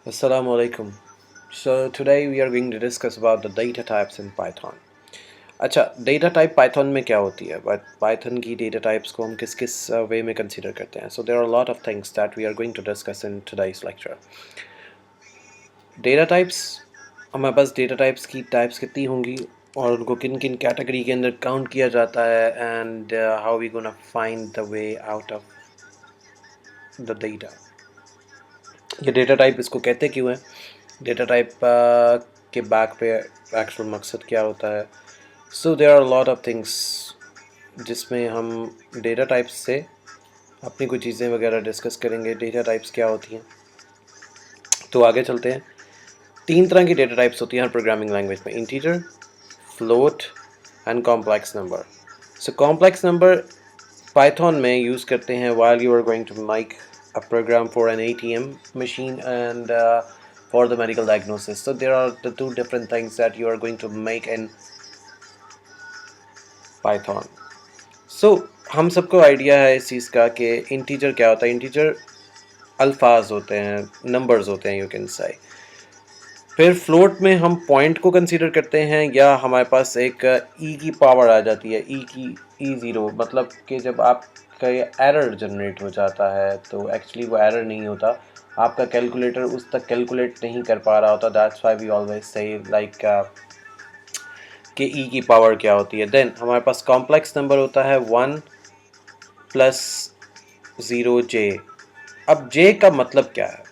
Assalamu alaikum. So today we are going to discuss about the data types in Python. अच्छा, data type Python में क्या होती है, but Python की data types को हम किस किस वे में कंसीडर करते हैं. So there are lot of things that we are going to discuss in today's lecture. Data types, हमारे पास डेटा टाइप्स की टाइप्स कितनी होंगी और उनको किन किन कैटेगरी के अंदर काउंट किया जाता है, and how we gonna find the way out of the data. ये डेटा टाइप इसको कहते क्यों हैं, डेटा टाइप के बैक पे एक्चुअल मकसद क्या होता है. So there are lot of things जिसमें हम डेटा टाइप्स से अपनी कुछ चीज़ें वगैरह डिस्कस करेंगे. डेटा टाइप्स क्या होती हैं, तो आगे चलते हैं. 3 तरह की डेटा टाइप्स होती हैं हर प्रोग्रामिंग लैंग्वेज में: integer, float and complex number. So complex number Python में यूज़ करते हैं while you are going to make a program for an ATM machine and for the medical diagnosis. So there are the two different things that you are going to make in Python. So हम सबको idea है इस चीज़ का कि integer क्या होता है. Integer अल्फाज होते हैं, नंबर्स होते हैं, यू कैन से. फिर फ्लोट में हम पॉइंट को कंसीडर करते हैं, या हमारे पास एक ई की पावर आ जाती है, ई0, मतलब कि जब आपका ये एरर जनरेट हो जाता है तो एक्चुअली वो एरर नहीं होता, आपका कैलकुलेटर उस तक कैलकुलेट नहीं कर पा रहा होता. That's why we always say like कि ई की पावर क्या होती है. देन हमारे पास कॉम्प्लेक्स नंबर होता है 1 + 0 जे. अब जे का मतलब क्या है?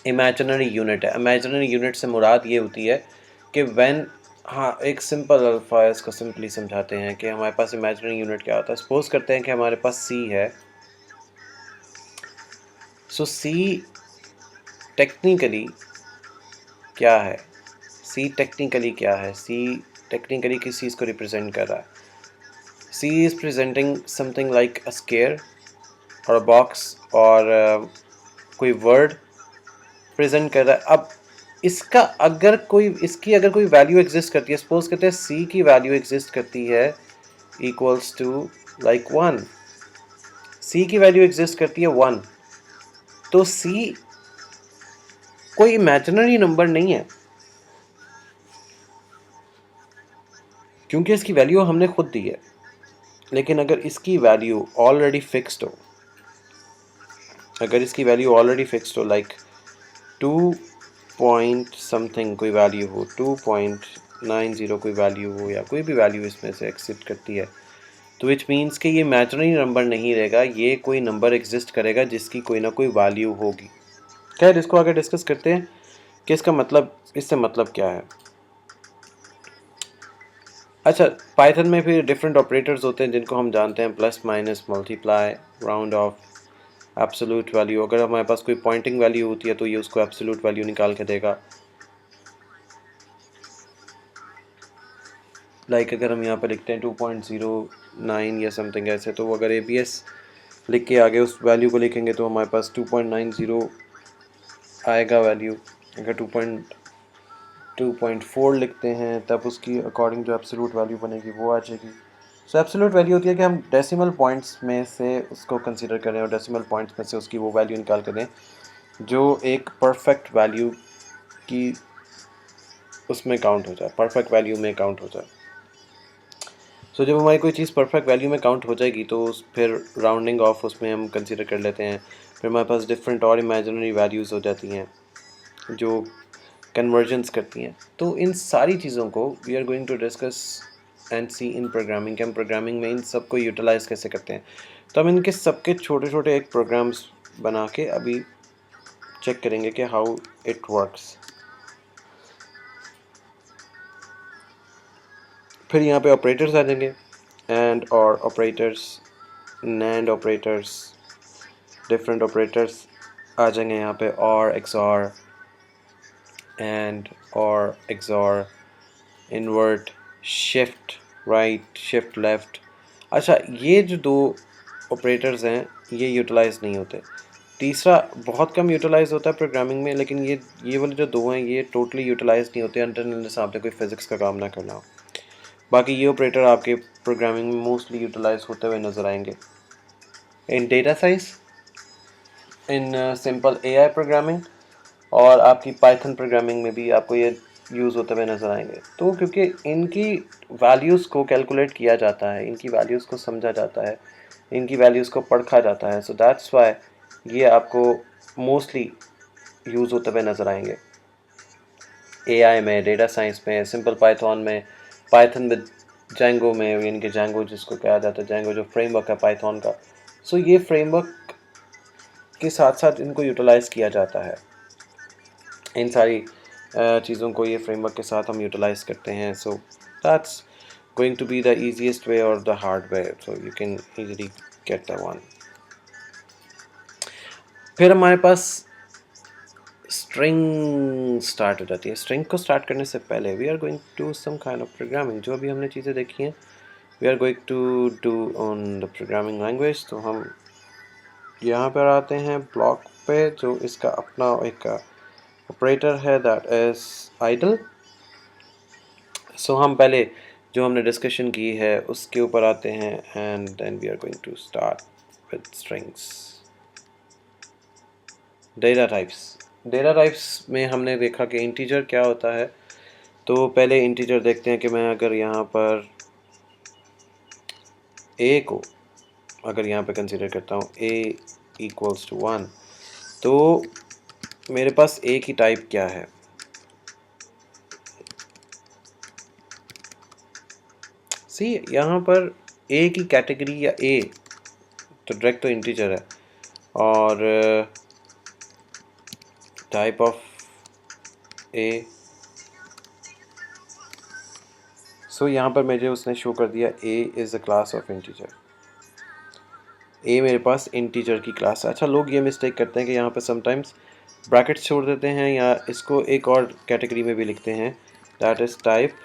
इमेजिनरी यूनिट है. इमेजिनरी यूनिट से मुराद ये होती है कि व्हेन, हाँ, एक सिंपल अल्फाज को सिंपली समझाते हैं कि हमारे पास इमेजिनरी यूनिट क्या होता है. सपोज करते हैं कि हमारे पास सी है. सो सी टेक्निकली क्या है? सी टेक्निकली क्या है? सी टेक्निकली किस चीज़ को रिप्रेजेंट कर रहा है? C is presenting something like a square और अ बॉक्स और कोई वर्ड प्रेजेंट कर रहा है. अब इसकी अगर कोई वैल्यू एग्जिस्ट करती है, सपोज करते हैं सी की वैल्यू एग्जिस्ट करती है इक्वल्स टू लाइक 1. सी की वैल्यू एग्जिस्ट करती है 1, तो सी कोई इमेजिनरी नंबर नहीं है, क्योंकि इसकी वैल्यू हमने खुद दी है. लेकिन अगर इसकी वैल्यू ऑलरेडी फिक्स्ड हो, लाइक 2 पॉइंट समथिंग कोई वैल्यू हो, 2.90 कोई वैल्यू हो, या कोई भी वैल्यू इसमें से एक्सिस्ट करती है, तो विच मीन्स कि ये इमेजिनरी नंबर नहीं रहेगा, ये कोई नंबर एग्जिस्ट करेगा जिसकी कोई ना कोई वैल्यू होगी. खैर, इसको आगे डिस्कस करते हैं कि इसका मतलब, इससे मतलब क्या है. अच्छा, पाइथन में फिर डिफरेंट ऑपरेटर्स होते हैं जिनको हम जानते हैं: plus, minus, multiply, round of, absolute value. अगर हमारे पास कोई पॉइंटिंग वैल्यू होती है तो ये उसको एब्सोल्यूट वैल्यू निकाल के देगा. लाइक अगर हम यहाँ पर लिखते हैं 2.09 या समथिंग ऐसे, तो अगर ABS लिख के आगे उस वैल्यू को लिखेंगे तो हमारे पास 2.90 आएगा वैल्यू. अगर 2.4 लिखते हैं तब उसकी अकॉर्डिंग जो एब्सोल्यूट वैल्यू बनेगी वो आ जाएगी. सो एब्सोल्यूट वैल्यू होती है कि हम डेसिमल पॉइंट्स में से उसको कंसीडर करें और डेसिमल पॉइंट्स में से उसकी वो वैल्यू निकाल कर दें जो एक परफेक्ट वैल्यू की उसमें काउंट हो जाए, परफेक्ट वैल्यू में काउंट हो जाए. सो जब हमारी कोई चीज़ परफेक्ट वैल्यू में काउंट हो जाएगी तो फिर राउंडिंग ऑफ उसमें हम कंसीडर कर लेते हैं. फिर हमारे पास डिफरेंट और इमेजिनरी वैल्यूज़ हो जाती हैं जो कन्वर्जेंस करती हैं. तो इन सारी चीज़ों को we are going to discuss and see in programming, कि हम प्रोग्रामिंग में इन सब को यूटिलाइज़ कैसे करते हैं. तो हम इनके सबके छोटे छोटे एक प्रोग्राम्स बना के अभी चेक करेंगे कि हाउ इट वर्क्स. फिर यहाँ पे ऑपरेटर्स आ जाएंगे, एंड और operators, NAND operators, different operators आ जाएंगे यहाँ पे, और एक्सॉर, एंड और XOR, invert, shift right, shift left. अच्छा, ये जो 2 ऑपरेटर्स हैं ये यूटिलाइज़ नहीं होते. तीसरा बहुत कम यूटिलाइज़ होता है प्रोग्रामिंग में, लेकिन ये वाले जो 2 हैं ये टोटली यूटिलाइज़ नहीं होते अनटिल अनलेस आपने कोई फिज़िक्स का काम ना करना हो. बाकी ये ऑपरेटर आपके प्रोग्रामिंग में मोस्टली यूटिलाइज होते हुए नज़र आएंगे. इन डेटा साइज, इन सिंपल AI प्रोग्रामिंग, और आपकी पाइथन प्रोग्रामिंग में भी आपको ये यूज़ होते हुए नज़र आएंगे। तो क्योंकि इनकी वैल्यूज़ को कैलकुलेट किया जाता है, इनकी वैल्यूज़ को समझा जाता है, इनकी वैल्यूज़ को परखा जाता है, सो दैट्स वाई ये आपको मोस्टली यूज़ होते हुए नज़र आएंगे एआई में, डेटा साइंस में, सिंपल पाइथन में, पाइथन विद जैंगो में, यानी कि जैंगो जिसको कहा जाता है, जैंगो जो फ्रेमवर्क है पाइथन का। सो ये फ्रेमवर्क के साथ साथ इनको यूटिलाइज़ किया जाता है, इन सारी चीज़ों को ये फ्रेमवर्क के साथ हम यूटिलाइज़ करते हैं। So that's going to be the easiest way और the hard way, so you can easily get the one. फिर हमारे पास स्ट्रिंग स्टार्ट हो जाती है। स्ट्रिंग को स्टार्ट करने से पहले we are going to some kind of programming. जो अभी हमने चीज़ें देखी हैं we are going to do on the programming language. तो हम यहाँ पर आते हैं ब्लॉक पे, जो इसका अपना एक ऑपरेटर है दैट इज आइडल। सो हम पहले जो हमने डिस्कशन की है उसके ऊपर आते हैं and then we are going to start with strings. Data types में हमने देखा कि इंटीजर क्या होता है। तो पहले इंटीजर देखते हैं कि मैं अगर यहाँ पर a को अगर यहाँ पे कंसिडर करता हूँ a इक्वल्स टू 1, तो मेरे पास a की टाइप क्या है। सी यहाँ पर a की कैटेगरी या a तो डायरेक्ट तो इंटीजर है और टाइप ऑफ a। सो यहाँ पर मुझे उसने शो कर दिया a is a class of integer. a मेरे पास इंटीजर की क्लास है। अच्छा, लोग ये मिस्टेक करते हैं कि यहाँ पर समटाइम्स ब्रैकेट्स छोड़ देते हैं या इसको एक और कैटेगरी में भी लिखते हैं दैट इज़ टाइप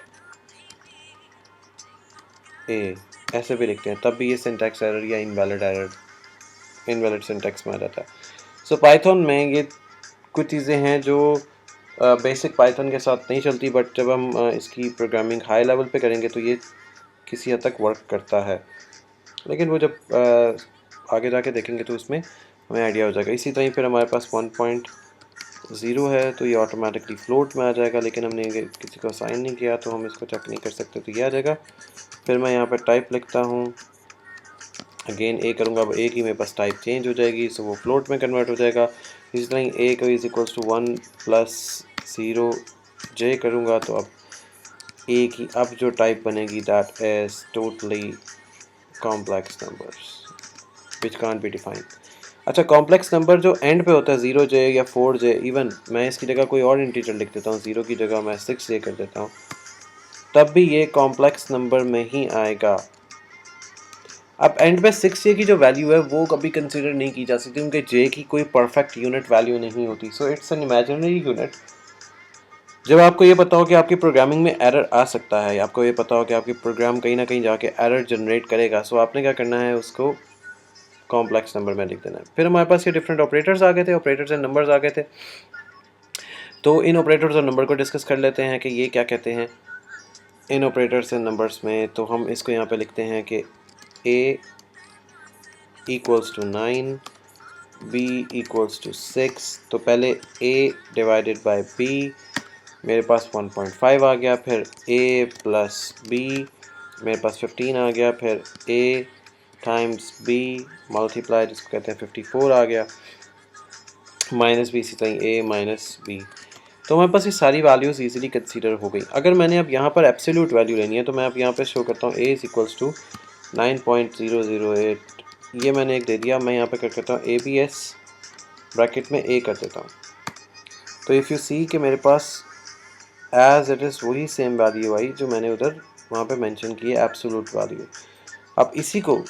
a, ऐसे भी लिखते हैं, तब भी ये सिंटैक्स एरर या इनवैलिड सिंटैक्स में आ जाता है। सो पाइथन में ये कुछ चीज़ें हैं जो बेसिक पाइथन के साथ नहीं चलती, बट जब हम इसकी प्रोग्रामिंग हाई लेवल पे करेंगे तो ये किसी हद तक वर्क करता है, लेकिन वो जब आगे जाके देखेंगे तो उसमें हमें आइडिया हो जाएगा। इसी तरह फिर हमारे पास 1.0 है तो ये ऑटोमेटिकली फ्लोट में आ जाएगा, लेकिन हमने किसी को असाइन नहीं किया तो हम इसको चेक नहीं कर सकते, तो ये आ जाएगा। फिर मैं यहाँ पर टाइप लिखता हूँ, अगेन ए करूँगा, अब ए की मेरे पास टाइप चेंज हो जाएगी, सो वो फ्लोट में कन्वर्ट हो जाएगा। इसी तरह ए को इज इक्वल्स टू 1 + 0 जे करूँगा तो अब ए की अब जो टाइप बनेगी that is totally complex numbers which can't be defined. अच्छा, कॉम्प्लेक्स नंबर जो एंड पे होता है 0j या 4j, इवन मैं इसकी जगह कोई और इंटीजर लिख देता हूँ, 0 की जगह मैं 6j कर देता हूँ, तब भी ये कॉम्प्लेक्स नंबर में ही आएगा। अब एंड पे 6j की जो वैल्यू है वो कभी कंसिडर नहीं की जा सकती, क्योंकि j की कोई परफेक्ट यूनिट वैल्यू नहीं होती, so it's an imaginary unit. जब आपको ये पता हो कि आपकी प्रोग्रामिंग में एरर आ सकता है, आपको ये पता हो कि आपकी प्रोग्राम कहीं ना कहीं जाके एरर जनरेट करेगा, सो आपने क्या करना है, उसको कॉम्प्लेक्स नंबर में लिख देना है। फिर हमारे पास ये डिफरेंट ऑपरेटर्स आ गए थे, ऑपरेटर्स एंड नंबर्स आ गए थे। तो इन ऑपरेटर्स और नंबर को डिस्कस कर लेते हैं कि ये क्या कहते हैं। इन ऑपरेटर्स एंड नंबर्स में तो हम इसको यहाँ पे लिखते हैं कि a equals to 9, b equals to 6। तो पहले a डिवाइडेड बाय b, मेरे पास 1.5 आ गया, फिर a प्लस b मेरे पास 15 आ गया, फिर a टाइम्स b मल्टीप्लाई जिसको कहते हैं 54 आ गया, माइनस b, इसी तरह a माइनस b। तो हमारे पास ये सारी वैल्यूज़ इजीली कंसीडर हो गई। अगर मैंने अब यहाँ पर एब्सोल्यूट वैल्यू लेनी है तो मैं अब यहाँ पे शो करता हूँ a इज़ इक्वल्स टू 9.008, ये मैंने एक दे दिया। मैं यहाँ पे कर करता हूँ abs ब्रैकेट में a कर देता हूँ। तो इफ़ यू सी कि मेरे पास एज इट इज़ वही सेम वैल्यू आई जो मैंने उधर वहाँ पे मेंशन की है, एब्सोल्यूट वैल्यू। अब इसी को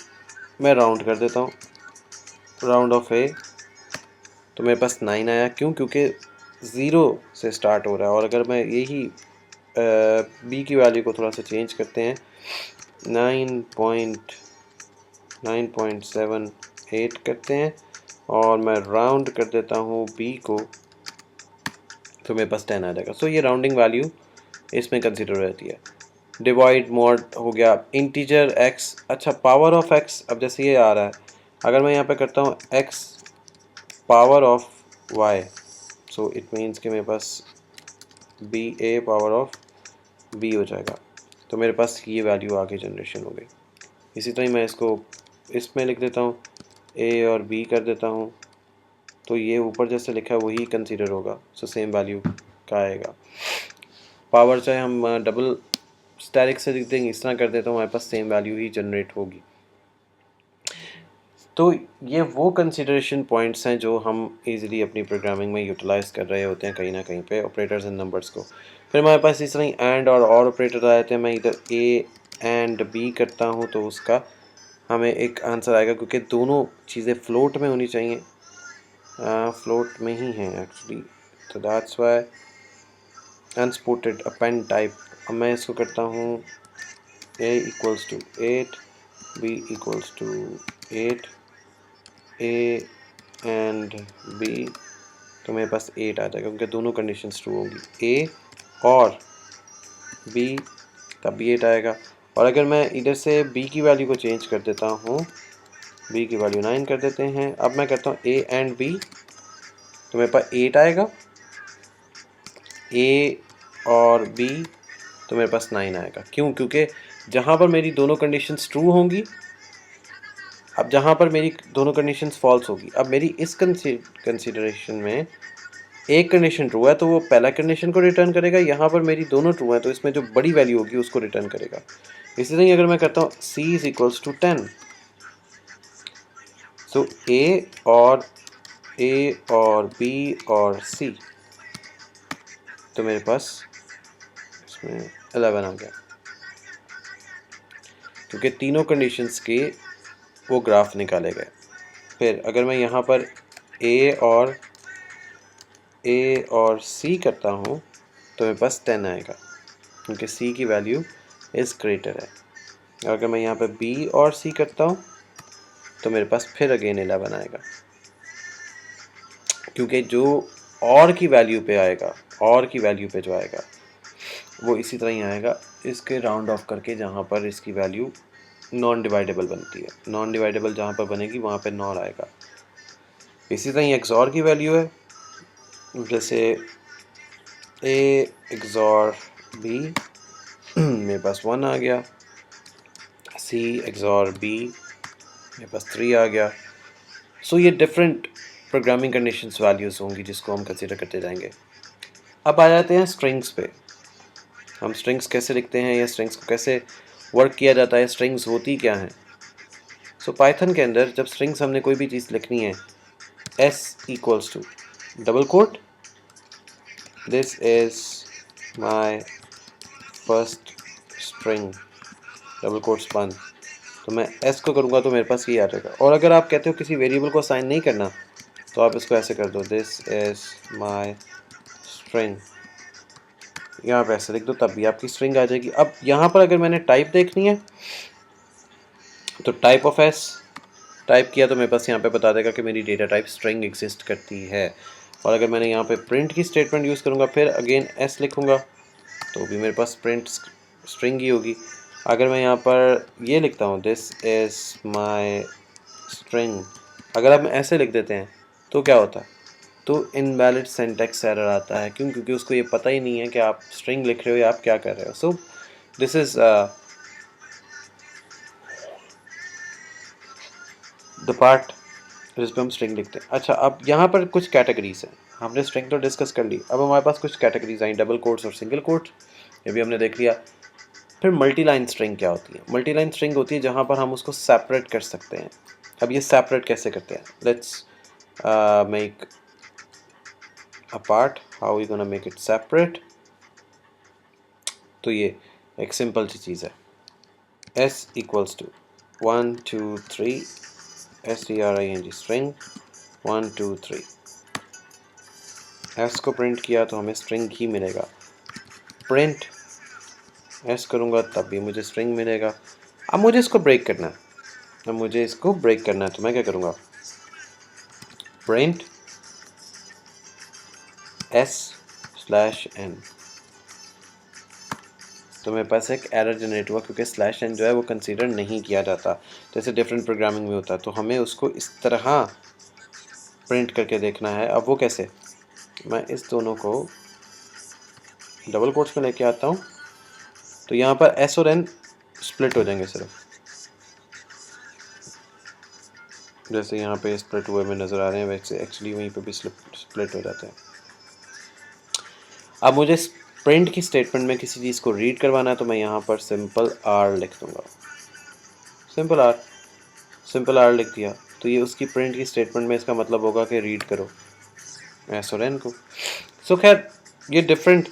मैं राउंड कर देता हूँ, राउंड ऑफ a, तो मेरे पास 9 आया। क्यों? क्योंकि 0 से स्टार्ट हो रहा है, और अगर मैं यही b की वैल्यू को थोड़ा सा चेंज करते हैं, 9.78 करते हैं और मैं राउंड कर देता हूँ b को, तो मेरे पास 10 आ जाएगा। सो ये राउंडिंग वैल्यू इसमें कंसिडर रहती है। डिवाइड मोड हो गया, इंटीजर x, अच्छा पावर ऑफ x, अब जैसे ये आ रहा है, अगर मैं यहाँ पे करता हूँ x power of y, so it means कि मेरे पास B A power of B हो जाएगा। तो मेरे पास ये वैल्यू आगे जनरेशन हो गई। इसी तरह मैं इसको इसमें लिख देता हूँ, ए और बी कर देता हूँ, तो ये ऊपर जैसे लिखा है वही कंसीडर होगा। सो सेम वैल्यू का आएगा। पावर चाहे हम डबल स्टैटिक से लिख देंगे, इस तरह कर देता हूँ, हमारे पास सेम वैल्यू ही जनरेट होगी। तो ये वो कंसिडरेशन पॉइंट्स हैं जो हम इजीली अपनी प्रोग्रामिंग में यूटिलाइज कर रहे होते हैं कहीं ना कहीं पे ऑपरेटर्स एंड नंबर्स को। फिर हमारे पास इस तरह ही एंड और ऑपरेटर आ जाते हैं। मैं इधर ए एंड बी करता हूँ तो उसका हमें एक आंसर आएगा, क्योंकि दोनों चीज़ें फ्लोट में होनी चाहिए। फ्लोट में ही हैं एक्चुअली, तो that's why unsupported append type. अब मैं इसको करता हूँ A equals to 8, B equals to 8, A and B, तो मेरे पास 8 आ जाएगा क्योंकि दोनों कंडीशंस ट्रू होंगी। ए और बी तब भी 8 आएगा। और अगर मैं इधर से बी की वैल्यू को चेंज कर देता हूँ, बी की वैल्यू 9 कर देते हैं, अब मैं करता हूँ ए एंड बी, तो मेरे पास 8 आएगा। ए और बी तो मेरे पास 9 आएगा। क्यों? क्योंकि जहाँ पर मेरी दोनों कंडीशंस ट्रू होंगी, अब जहाँ पर मेरी दोनों कंडीशंस फॉल्स होगी, अब मेरी इस कंसिडरेशन में एक कंडीशन ट्रू है तो वो पहला कंडीशन को रिटर्न करेगा। यहाँ पर मेरी दोनों ट्रू है तो इसमें जो बड़ी वैल्यू होगी उसको रिटर्न करेगा। इसी तरह अगर मैं करता हूँ c इज इक्वल्स टू 10, सो ए और b और c, तो मेरे पास इसमें 11 आ गया, क्योंकि तीनों कंडीशंस के वो ग्राफ निकाले गए। फिर अगर मैं यहाँ पर ए और c करता हूँ तो मेरे पास 10 आएगा, क्योंकि c की वैल्यू इज़ ग्रेटर है। अगर मैं यहाँ पे b और c करता हूँ तो मेरे पास फिर अगेन 11 आएगा, क्योंकि जो और की वैल्यू पे आएगा, और की वैल्यू पे जो आएगा वो इसी तरह ही आएगा, इसके राउंड ऑफ करके, जहाँ पर इसकी वैल्यू नॉन डिवाइडेबल बनती है। नॉन डिवाइडेबल जहाँ पर बनेगी वहाँ पे नॉर आएगा। इसी तरह एक्सॉर की वैल्यू है, जैसे ए एक्सॉर बी मेरे पास 1 आ गया, सी एक्सॉर बी मेरे पास 3 आ गया। सो ये डिफरेंट प्रोग्रामिंग कंडीशंस वैल्यूज़ होंगी जिसको हम कंसीडर करते जाएंगे। अब आ जाते हैं स्ट्रिंग्स पे। हम स्ट्रिंग्स कैसे लिखते हैं या स्ट्रिंग्स को कैसे वर्क किया जाता है, स्ट्रिंग्स होती क्या हैं। सो पाइथन के अंदर जब स्ट्रिंग्स हमने कोई भी चीज़ लिखनी है, s equals to double quote, this is my first string, double quotes बंद, तो मैं s को करूँगा तो मेरे पास ये आ जाएगा। और अगर आप कहते हो किसी वेरिएबल को असाइन नहीं करना, तो आप इसको ऐसे कर दो, दिस इज माई स्ट्रिंग, यहाँ पे ऐसे लिख दो, तब भी आपकी स्ट्रिंग आ जाएगी। अब यहाँ पर अगर मैंने टाइप देखनी है तो टाइप ऑफ एस टाइप किया तो मेरे पास यहाँ पे बता देगा कि मेरी डेटा टाइप स्ट्रिंग एग्जिस्ट करती है। और अगर मैंने यहाँ पे प्रिंट की स्टेटमेंट यूज़ करूँगा, फिर अगेन एस लिखूँगा, तो भी मेरे पास प्रिंट स्ट्रिंग ही होगी। अगर मैं यहाँ पर ये लिखता हूँ, दिस इज़ माई स्ट्रिंग, अगर आप ऐसे लिख देते हैं तो क्या होता है, तो इनवैलिड सिंटैक्स एरर आता है। क्यों? क्योंकि उसको ये पता ही नहीं है कि आप स्ट्रिंग लिख रहे हो या आप क्या कर रहे हो। So this is the part जिस पर हम स्ट्रिंग लिखते हैं। अच्छा, अब यहाँ पर कुछ कैटेगरीज हैं। हमने स्ट्रिंग तो डिस्कस कर ली, अब हमारे पास कुछ कैटेगरीज आई, डबल कोट्स और सिंगल कोट्स, ये भी हमने देख लिया। फिर मल्टी लाइन स्ट्रिंग क्या होती है? मल्टी लाइन स्ट्रिंग होती है जहाँ पर हम उसको सेपरेट कर सकते हैं। अब ये सेपरेट कैसे करते हैं? Let's make a part, how we gonna make it separate. तो ये एक सिंपल सी चीज़ है, s equals to 1 2 3 string string 1 2 3, s को प्रिंट किया तो हमें स्ट्रिंग ही मिलेगा। प्रिंट s करूँगा तब भी मुझे स्ट्रिंग मिलेगा। अब मुझे इसको ब्रेक करना है, तो मैं क्या करूँगा, प्रिंट s/n, तो मेरे पास एक एरर जनरेट हुआ क्योंकि /n जो है वो कंसीडर नहीं किया जाता, जैसे डिफरेंट प्रोग्रामिंग में होता है। तो हमें उसको इस तरह प्रिंट करके देखना है। अब वो कैसे, मैं इस दोनों को डबल कोट्स में लेके आता हूँ, तो यहाँ पर एस और एन स्प्लिट हो जाएंगे सिर्फ, जैसे यहाँ पे स्प्लिट हुए में नज़र आ रहे हैं वैसे एक्चुअली वहीं पे भी स्प्लिट हो जाते हैं। अब मुझे प्रिंट की स्टेटमेंट में किसी चीज़ को रीड करवाना है, तो मैं यहाँ पर सिंपल आर लिख दूँगा, सिंपल आर लिख दिया, तो ये उसकी प्रिंट की स्टेटमेंट में इसका मतलब होगा कि रीड करो एस और एन को। सो खैर ये डिफरेंट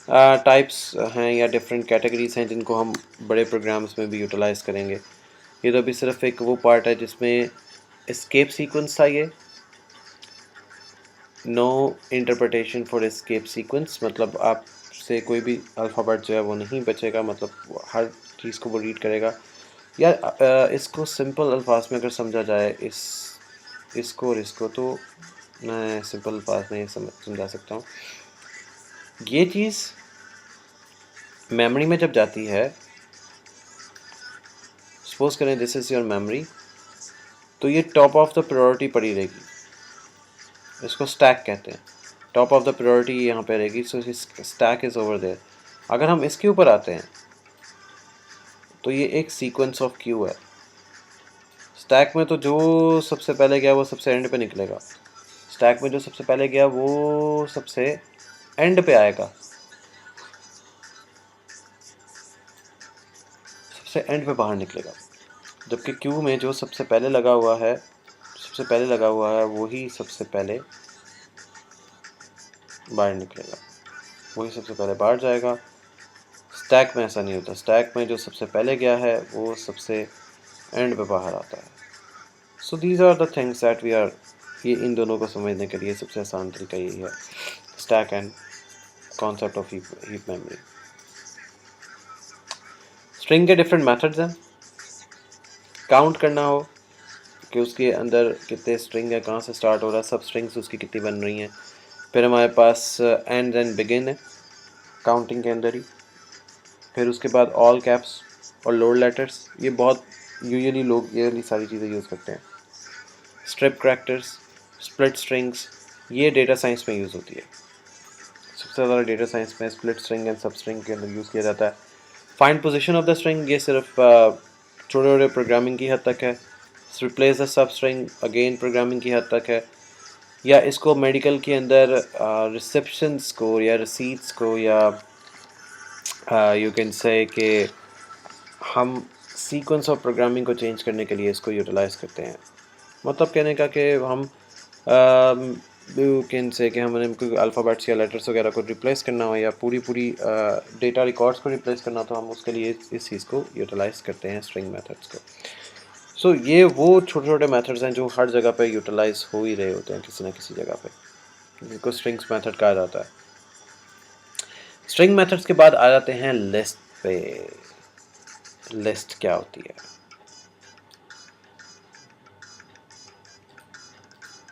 टाइप्स हैं या डिफरेंट कैटेगरीज हैं जिनको हम बड़े प्रोग्राम्स में भी यूटिलाइज़ करेंगे। ये तो अभी सिर्फ एक वो पार्ट है जिसमें एस्केप सीक्वेंस था, ये no interpretation for escape sequence, मतलब आपसे कोई भी अल्फ़ाबेट जो है वो नहीं बचेगा, मतलब हर चीज़ को वो रीड करेगा। या इसको सिंपल अल्फाज में अगर समझा जाए इसको और इसको, तो मैं सिंपल अल्फाज में समझा सकता हूँ। ये चीज़ मेमोरी में जब जाती है, सपोज करें दिस इज़ योर मेमोरी, तो ये टॉप ऑफ द प्रायोरिटी पड़ी रहेगी, इसको स्टैक कहते हैं। टॉप ऑफ द प्रायोरिटी यहाँ पे रहेगी, so stack is over there. अगर हम इसके ऊपर आते हैं तो ये एक सीक्वेंस ऑफ क्यू है। स्टैक में तो जो सबसे पहले गया वो सबसे एंड पे निकलेगा, स्टैक में जो सबसे पहले गया वो सबसे एंड पे आएगा, सबसे एंड पे बाहर निकलेगा। जबकि क्यू में जो सबसे पहले लगा हुआ है वही सबसे पहले बाहर निकलेगा, वही सबसे पहले बाहर जाएगा। स्टैक में ऐसा नहीं होता, स्टैक में जो सबसे पहले गया है वो सबसे एंड पे बाहर आता है। So these are the things that we are, ये इन दोनों को समझने के लिए सबसे आसान तरीका यही है, stack and concept of heap memory. String के डिफरेंट मेथड्स हैं। काउंट करना हो कि उसके अंदर कितने स्ट्रिंग है, कहाँ से स्टार्ट हो रहा है, सब स्ट्रिंग्स उसकी कितनी बन रही हैं। फिर हमारे पास एंड एंड बिगिन है काउंटिंग के अंदर ही। फिर उसके बाद ऑल कैप्स और लोड लेटर्स, ये बहुत यूजुअली लोग ये वाली सारी चीज़ें यूज़ करते हैं। स्ट्रिप करैक्टर्स, स्प्लिट स्ट्रिंग्स, ये डेटा साइंस में यूज़ होती है। सबसे ज़्यादा डेटा साइंस में स्प्लिट स्ट्रिंग एंड सब स्ट्रिंग के अंदर यूज़ किया जाता है। Find position of the string, ये सिर्फ छोटे छोटे प्रोग्रामिंग की हद तक है। Replace the sub string, again programming की हद तक है। या इसको मेडिकल के अंदर रिसेप्शंस को या रिसीट्स को या यू कैन से कि हम सीक्वेंस ऑफ प्रोग्रामिंग को चेंज करने के लिए इसको यूटिलाइज़ करते हैं। मतलब कहने का कि हम यू कैन से कि हमने कोई अल्फ़ाबेट्स या लेटर्स वगैरह को रिप्लेस करना हो या पूरी डेटा रिकॉर्ड्स को रिप्लेस करना हो, तो हम उसके लिए इस चीज़ को यूटिलाइज़ करते हैं, स्ट्रिंग मेथड्स को। सो ये वो छोटे छोटे मेथड्स हैं जो हर जगह पे यूटिलाइज़ हो ही रहे होते हैं किसी न किसी जगह पे, जिनको स्ट्रिंग्स मेथड कहा जाता है। स्ट्रिंग मेथड्स के बाद आ जाते हैं लिस्ट पे। लिस्ट क्या होती है?